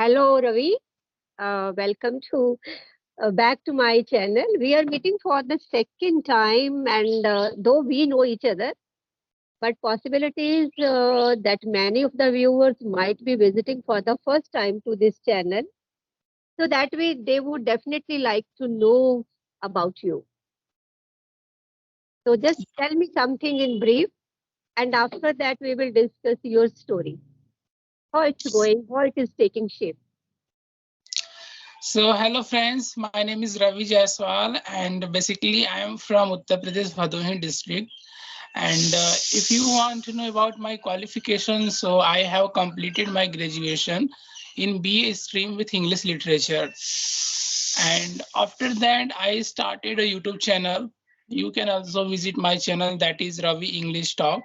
Hello, Ravi. Welcome to back to my channel. We are meeting for the second time, and though we know each other, but possibilities that many of the viewers might be visiting for the first time to this channel. So that way, they would definitely like to know about you. So just tell me something in brief, and after that, we will discuss your story, how it's going, how it is taking shape. So, hello friends, my name is Ravi Jaysaval, and basically I am from Uttar Pradesh, Bhadohi district. And if you want to know about my qualifications, so I have completed my graduation in BA stream with English literature. And after that, I started a YouTube channel. You can also visit my channel, that is Ravi English Talk,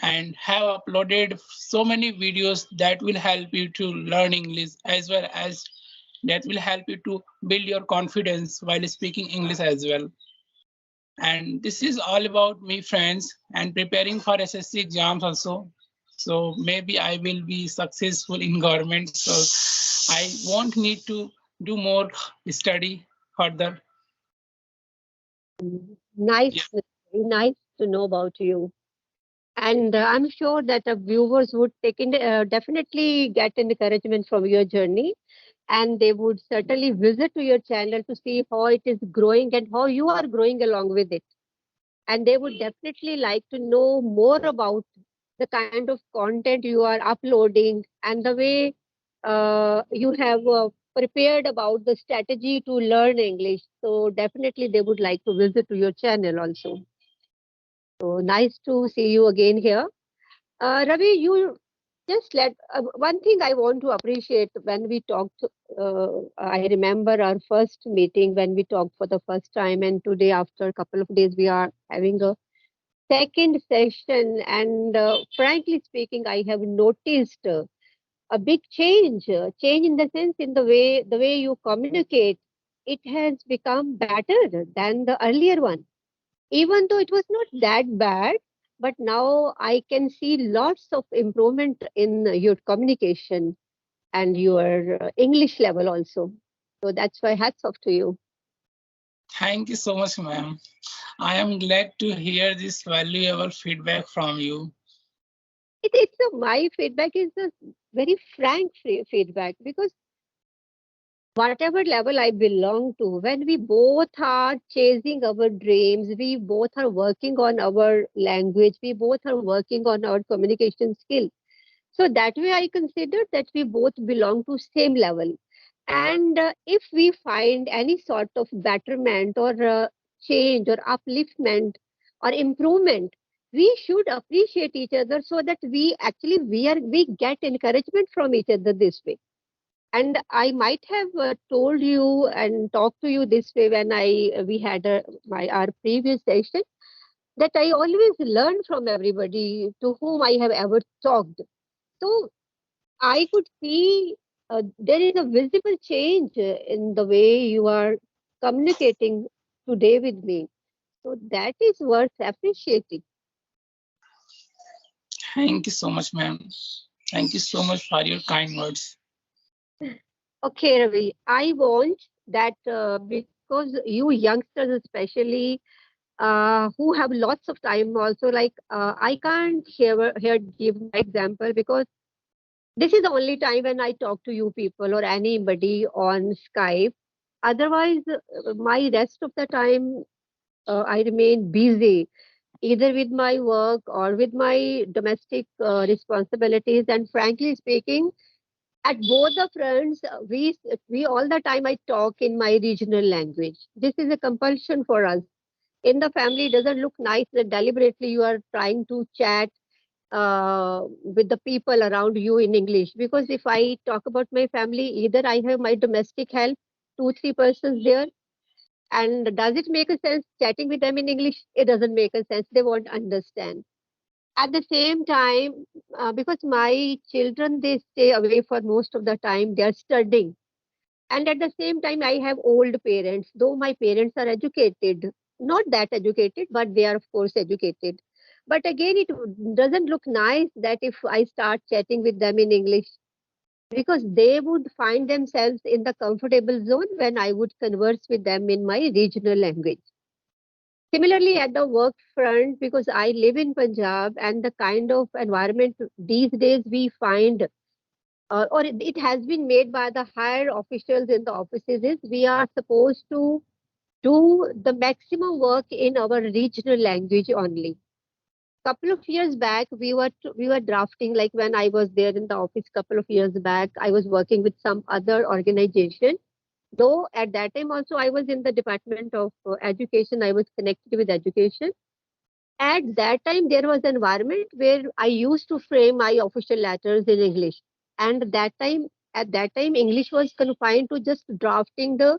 and have uploaded so many videos that will help you to learn English, as well as that will help you to build your confidence while speaking English as well. And this is all about me, friends, and preparing for SSC exams also. So maybe I will be successful in government. So I won't need to do more study further. Yeah. Nice, very nice to know about you. And I'm sure that the viewers would definitely get encouragement from your journey, and they would certainly visit to your channel to see how it is growing and how you are growing along with it. And they would definitely like to know more about the kind of content you are uploading and the way you have prepared about the strategy to learn English. So definitely they would like to visit to your channel also. So nice to see you again here. Ravi, you just let one thing I want to appreciate when we talked. I remember our first meeting when we talked for the first time, and today, after a couple of days, we are having a second session. And frankly speaking, I have noticed a big change. Change in the sense in the way you communicate. It has become better than the earlier one, even though it was not that bad, but now I can see lots of improvement in your communication and your English level also. So that's why hats off to you. Thank you so much, ma'am. I am glad to hear this valuable feedback from you. My feedback is a very frank feedback, because whatever level I belong to, when we both are chasing our dreams, we both are working on our language, we both are working on our communication skill. So that way, I consider that we both belong to same level. And if we find any sort of betterment or change or upliftment or improvement, we should appreciate each other so that we get encouragement from each other this way. And I might have told you and talked to you this way when I we had our previous session, that I always learn from everybody to whom I have ever talked. So I could see there is a visible change in the way you are communicating today with me. So that is worth appreciating. Thank you so much, ma'am. Thank you so much for your kind words. Okay, Ravi, I want that because you youngsters especially who have lots of time also, like I can't here give my example, because this is the only time when I talk to you people or anybody on Skype. Otherwise, my rest of the time, I remain busy either with my work or with my domestic responsibilities. And frankly speaking, at both the fronts, we all the time I talk in my regional language. This is a compulsion for us. In the family, it doesn't look nice that deliberately you are trying to chat with the people around you in English. Because if I talk about my family, either I have my domestic help, two, three persons there, and does it make a sense chatting with them in English? It doesn't make a sense. They won't understand. At the same time, because my children, they stay away for most of the time, they are studying. And at the same time, I have old parents, though my parents are educated, not that educated, but they are, of course, educated. But again, it doesn't look nice that if I start chatting with them in English. because they would find themselves in the comfortable zone when I would converse with them in my regional language. Similarly, at the work front, because I live in Punjab and the kind of environment these days we find, or it has been made by the higher officials in the offices, is we are supposed to do the maximum work in our regional language only. Couple of years back, we were drafting, like when I was there in the office couple of years back, I was working with some other organization. Though at that time also I was in the department of education, I was connected with education. At that time, there was an environment where I used to frame my official letters in English. And at that time, English was confined to just drafting the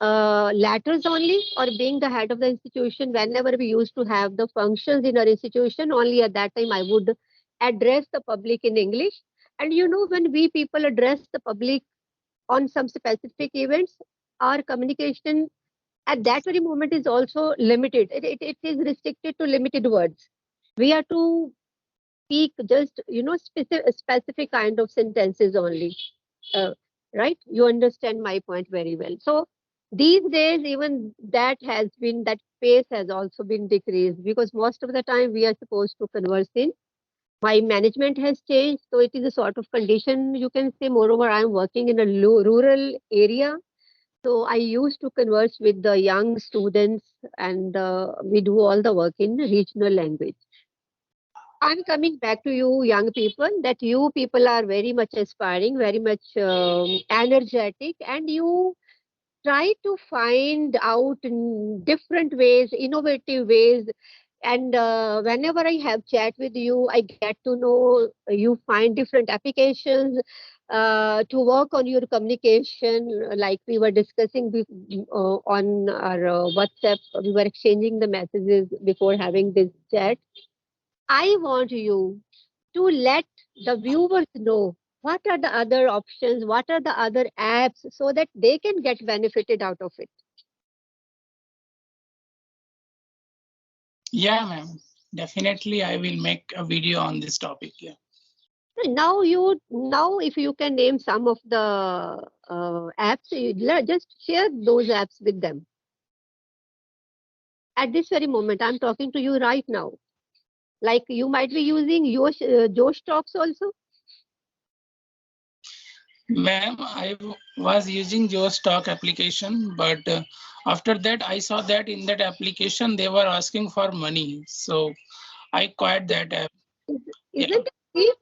letters only, or being the head of the institution. Whenever we used to have the functions in our institution, only at that time I would address the public in English. And when we people address the public on some specific events, our communication at that very moment is also limited. It is restricted to limited words. We are to speak just specific kind of sentences only. uh, right, you understand my point very well. So these days, even that pace has also been decreased, because most of the time we are supposed to converse in, my management has changed, so it is a sort of condition, you can say. Moreover, I am working in a rural area, so I used to converse with the young students, and we do all the work in regional language. I'm coming back to you, young people, that you people are very much aspiring, very much energetic, and you try to find out different ways, innovative ways. And whenever I have chat with you, I get to know you find different applications to work on your communication. Like we were discussing on our WhatsApp, we were exchanging the messages before having this chat. I want you to let the viewers know what are the other options, what are the other apps, so that they can get benefited out of it. Yeah, ma'am. Definitely, I will make a video on this topic. Yeah. Now if you can name some of the apps, just share those apps with them. At this very moment, I'm talking to you right now. Like you might be using Josh Talks also. Ma'am, was using your stock application, but after that, I saw that in that application they were asking for money. So I quit that app. Is, Yeah. isn't it free?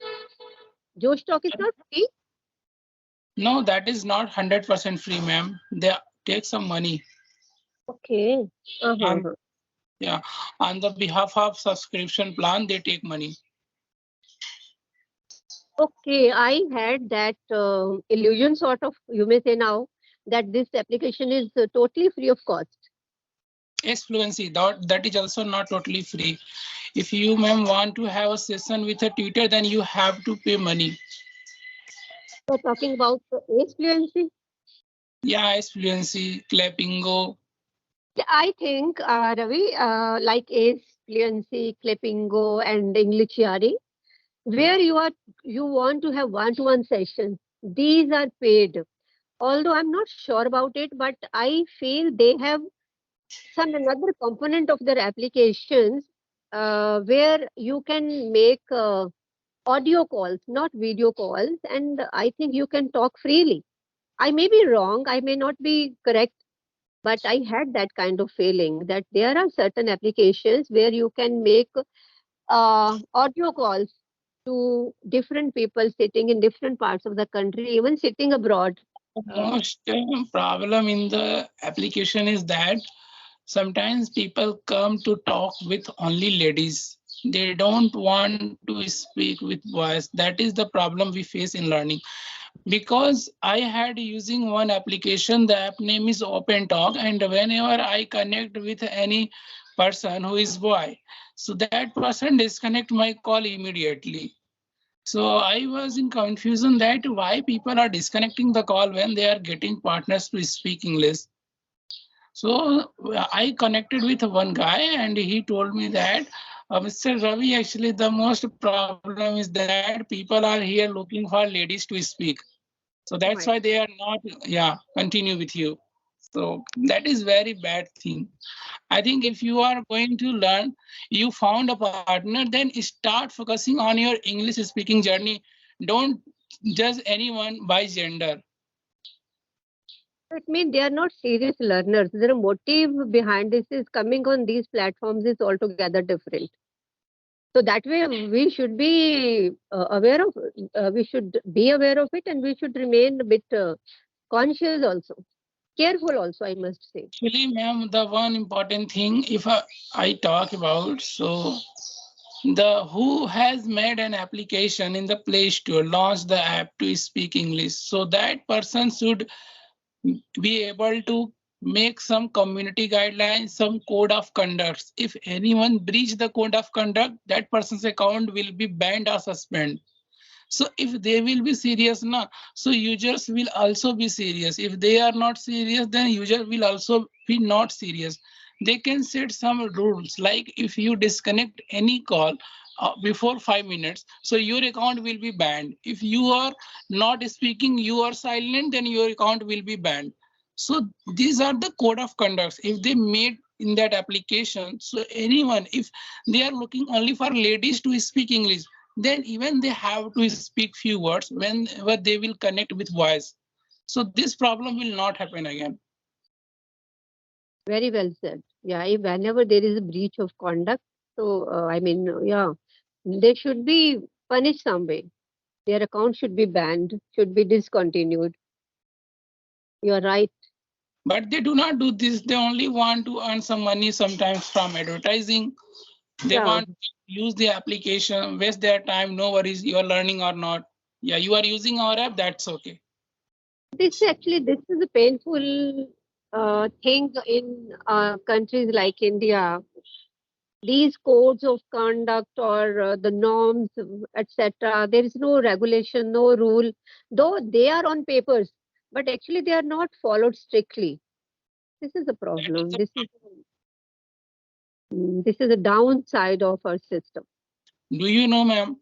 Josh Talk is not free. No, that is not 100% free, ma'am. They take some money. Okay. Uh-huh. On, yeah, on the behalf of subscription plan, they take money. Okay, I had that illusion, sort of, you may say now, that this application is totally free of cost. Yes, fluency, that is also not totally free. If you, ma'am, want to have a session with a tutor, then you have to pay money. We're talking about the Ace Fluency. Yeah, yes, fluency, Clapingo. Yeah, I think, Ravi, like Ace Fluency, Clapingo, and English Yaari, where you want to have one-to-one sessions, these are paid. Although I'm not sure about it, but I feel they have some another component of their applications where you can make audio calls, not video calls, and I think you can talk freely. I may be wrong, I may not be correct, but I had that kind of feeling that there are certain applications where you can make audio calls to different people sitting in different parts of the country, even sitting abroad. Uh, Most problem in the application is that sometimes people come to talk with only ladies. They don't want to speak with boys. That is the problem we face in learning. Because I had using one application, the app name is Open Talk, and whenever I connect with any person who is boy, so that person disconnect my call immediately. So I was in confusion that why people are disconnecting the call when they are getting partners to speak English. So I connected with one guy and he told me that Mr. Ravi, actually, the most problem is that people are here looking for ladies to speak. So that's why Oh they my. are not, yeah, continue with you. So that is very bad thing. I think if you are going to learn, you found a partner, then start focusing on your English speaking journey. Don't judge anyone by gender. It means they are not serious learners. Their motive behind this is coming on these platforms is altogether different. So that way, we should be aware of. We should be aware of it, and we should remain a bit conscious also, careful also. I must say. Actually, ma'am, the one important thing, if I talk about, so the who has made an application in the Play Store, launched the app to speak English. So that person should be able to make some community guidelines, some code of conduct. If anyone breach the code of conduct, that person's account will be banned or suspended. So if they will be serious now, so users will also be serious. If they are not serious, then user will also be not serious. They can set some rules like if you disconnect any call before 5 minutes, so your account will be banned. If you are not speaking, you are silent, then your account will be banned. So these are the code of conducts. If they made in that application, so anyone, if they are looking only for ladies to speak English, then even they have to speak few words whenever they will connect with voice. So this problem will not happen again. Very well said. Yeah, if whenever there is a breach of conduct, so I mean, yeah, they should be punished some way. Their account should be banned, should be discontinued. You are right. But they do not do this. They only want to earn some money sometimes from advertising. They Yeah, want to use the application, waste their time. No worries, you are learning or not. Yeah, you are using our app, that's okay. this is a painful thing in countries like India. These codes of conduct or the norms, etc. There is no regulation, no rule, though they are on papers, but actually they are not followed strictly. This is a That is problem. the, This is a downside of our system. do you know, ma'am,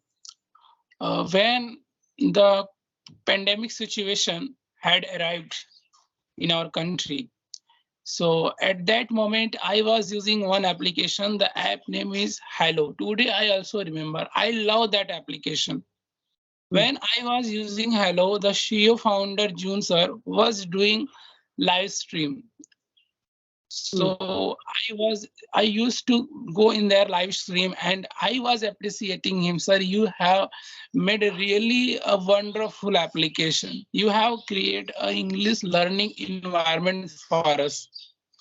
when the pandemic situation had arrived in our country, so at that moment, I was using one application. The app name is Hello. Today, I also remember. I love that application. Mm, When I was using Hello, the CEO founder June sir was doing live stream. mm, So I used to go in their live stream and I was appreciating him, sir. You have made a really a wonderful application. You have created an English learning environment for us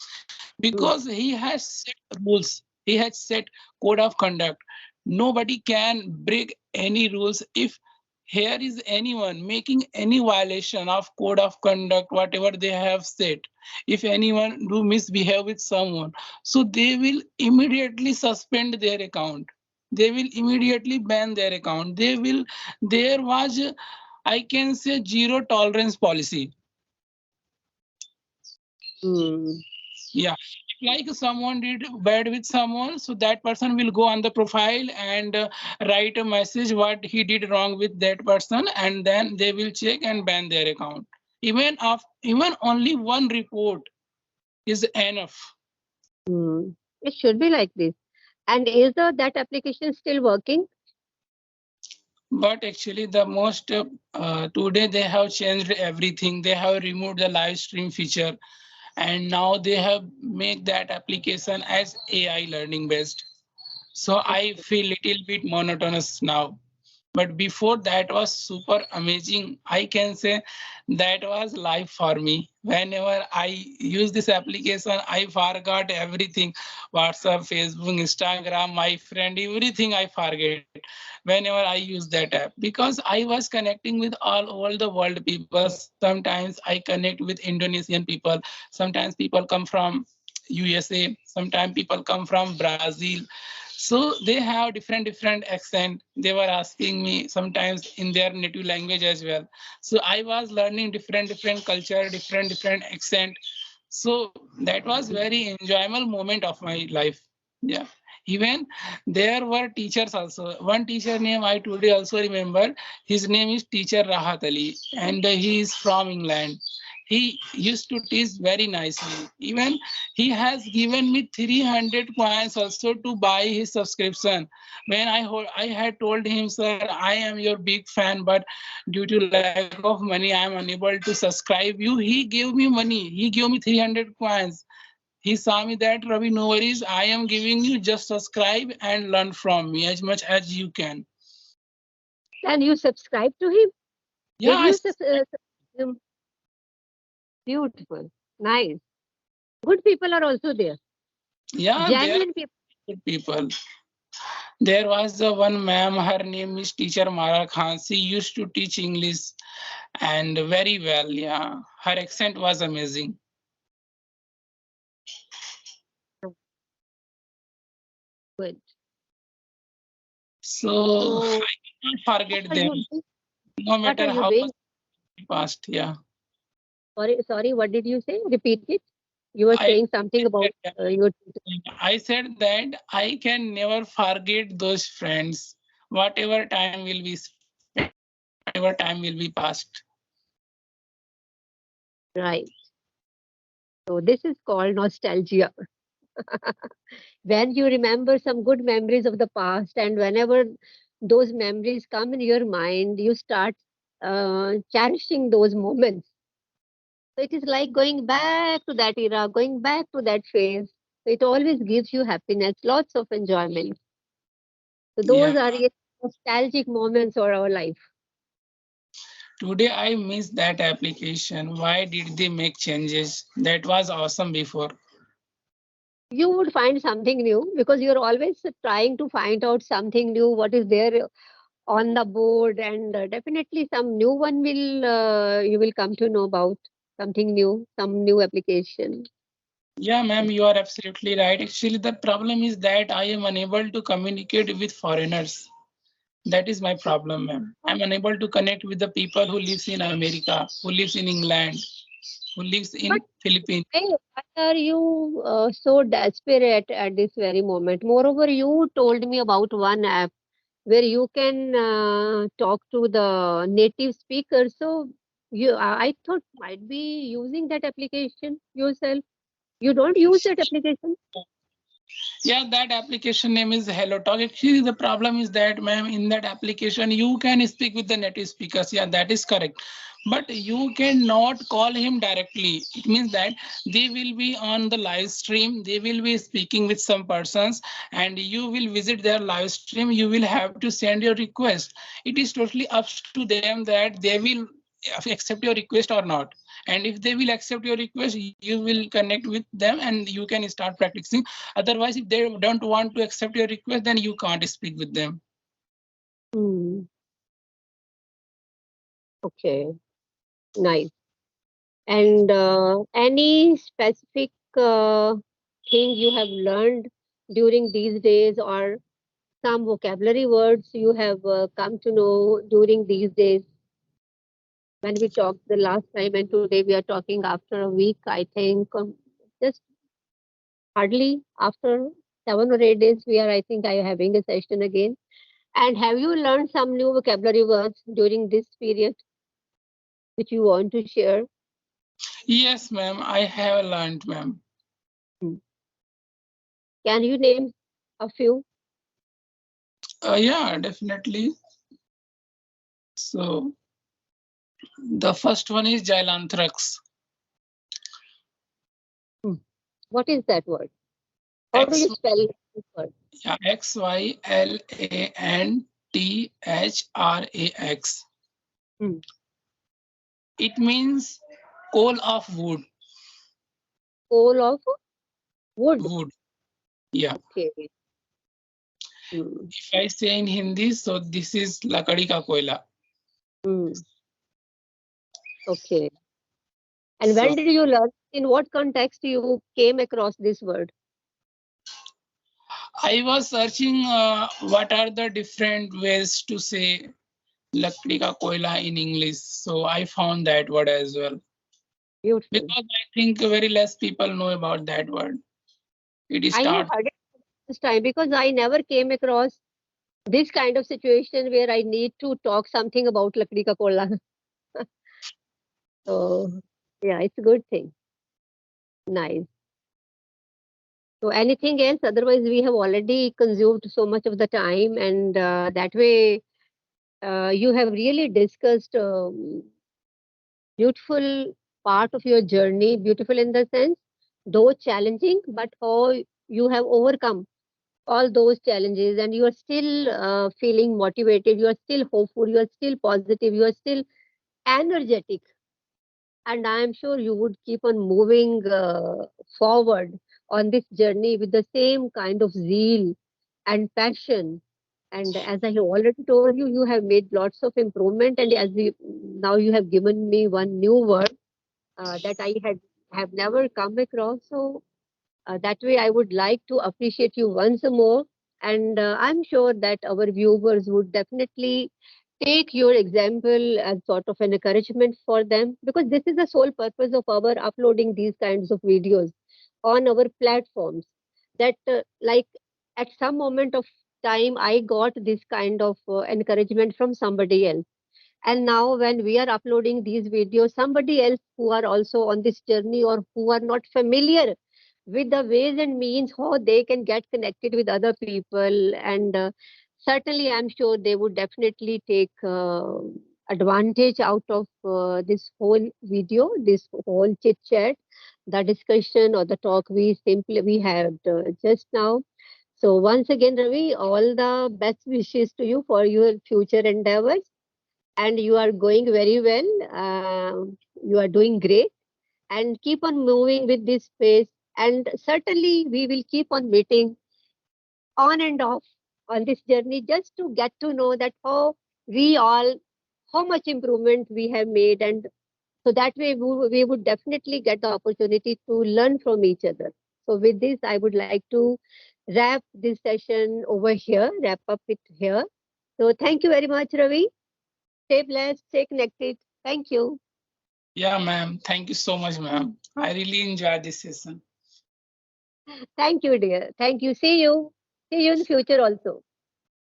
because he mm, has set rules, he has set code of conduct. Nobody can break any rules if here is anyone making any violation of code of conduct, whatever they have said. If anyone do misbehave with someone, so they will immediately suspend their account. They will immediately ban their account. There was, I can say, zero tolerance policy. mm, Yeah, like someone did bad with someone, so that person will go on the profile and write a message what he did wrong with that person, and then they will check and ban their account. Even only one report is enough. mm. It should be like this. And is that application still working? But actually, the most today they have changed everything. They have removed the live stream feature, and now they have made that application as AI learning based. So I Okay. feel little bit monotonous now. But before that was super amazing. I can say that was life for me. Whenever I use this application, I forgot everything. WhatsApp, Facebook, Instagram, my friend, everything I forget whenever I use that app. Because I was connecting with all over the world people. Sometimes I connect with Indonesian people. Sometimes people come from USA. Sometimes people come from Brazil. So they have different accent. They were asking me sometimes in their native language as well. So I was learning different culture, different accent. So that was very enjoyable moment of my life. Yeah. Even there were teachers also. One teacher name I today also remember. His name is Teacher Rahat Ali, and he is from England. He used to teach very nicely. Even he has given me 300 coins also to buy his subscription. When I had told him, sir, I am your big fan, but due to lack of money, I am unable to subscribe you. He gave me money. He gave me 300 coins. He saw me that, Ravi, no worries. I am giving you, just subscribe and learn from me as much as you can. Then you subscribe to him? Yeah, Did you him? Beautiful. Nice. Good people are also there. yeah, there are Genuine people. good people. There was one ma'am, her name is Teacher Mara Khan. She used to teach English and very well. Yeah, her accent was amazing. Good. So So, I cannot what forget are them, you doing? no What are matter you how much doing? past. Yeah, Sorry, what did you say? Repeat it. You were I saying something about your. I said that I can never forget those friends. Whatever time will be spent, whatever time will be past. Right. So, this is called nostalgia. When you remember some good memories of the past, and whenever those memories come in your mind, you start cherishing those moments. So, it is like going back to that era, going back to that phase. So, it always gives you happiness, lots of enjoyment. So, Yeah. those are really nostalgic moments for our life. Today I miss that application. Why did they make changes? That was awesome before. You would find something new because you're always trying to find out something new, what is there on the board, and definitely some new one will you will come to know about something new, some new application. Yeah, ma'am, you are absolutely right. Actually, the problem is that I am unable to communicate with foreigners. That is my problem, ma'am. I'm unable to connect with the people who lives in America, who lives in England, who lives But in Philippines. why are you so desperate at this very moment? Moreover, you told me about one app where you can talk to the native speaker. So I thought might be using that application yourself. You don't use that application? Yeah, that application name is Hello Talk. Actually, the problem is that, ma'am, in that application, you can speak with the native speakers. Yeah, that is correct. But you cannot call him directly. It means that they will be on the live stream, they will be speaking with some persons, and you will visit their live stream. You will have to send your request. It is totally up to them that they will accept your request or not. And if they will accept your request, you will connect with them and you can start practicing. Otherwise, if they don't want to accept your request, then you can't speak with them. Hmm. Okay, nice. And any specific thing you have learned during these days, or some vocabulary words you have come to know during these days? When we talked the last time, and today we are talking after a week, I think, just hardly after 7 or 8 days, we are, I think, I having a session again. And have you learned some new vocabulary words during this period which you want to share? Yes, ma'am, I have learned, ma'am. Hmm. Can you name a few? Yeah, definitely. So the first one is Jailanthrax. Hmm. What is that word? How do X, you spell this word? yeah, Xylanthrax. Hmm. It means coal of wood. Coal of wood. Wood. Yeah. Okay. Hmm. If I say in Hindi, so this is lakadi ka koila. Hmm. Okay. And So when did you learn? In what context you came across this word? I was searching what are the different ways to say lakdi ka koila in English. So I found that word as well. Beautiful. Because I think very less people know about that word. It I have starts, heard it first time because I never came across this kind of situation where I need to talk something about Lakdi Ka Kola. So, yeah, it's a good thing. Nice. So, anything else? Otherwise, we have already consumed so much of the time, and that way, you have really discussed beautiful part of your journey. Beautiful in the sense, though challenging, but how you have overcome all those challenges, and you are still feeling motivated. You are still hopeful. You are still positive. You are still energetic, and I am sure you would keep on moving forward on this journey with the same kind of zeal and passion. And as I have already told you, you have made lots of improvement. And as you, now you have given me one new word that I had have never come across. So that way, I would like to appreciate you once more. And I'm sure that our viewers would definitely take your example as sort of an encouragement for them because this is the sole purpose of our uploading these kinds of videos on our platforms. That, like, at some moment of time, I got this kind of encouragement from somebody else, and now when we are uploading these videos, somebody else who are also on this journey or who are not familiar with the ways and means how they can get connected with other people, and certainly I'm sure they would definitely take advantage out of this whole video, this whole chit chat, the discussion or the talk we had just now. So once again, Ravi, all the best wishes to you for your future endeavors, and you are going very well. You are doing great, and keep on moving with this pace. And certainly, we will keep on meeting on and off on this journey just to get to know that we all, how much improvement we have made, and so that way we would definitely get the opportunity to learn from each other. So, with this, I would like to wrap this session over here, wrap up it here. So, thank you very much, Ravi. Stay blessed, stay connected. Thank you. Yeah, ma'am. Thank you so much, ma'am. I really enjoyed this session. Thank you, dear. Thank you. See you. See you in future also.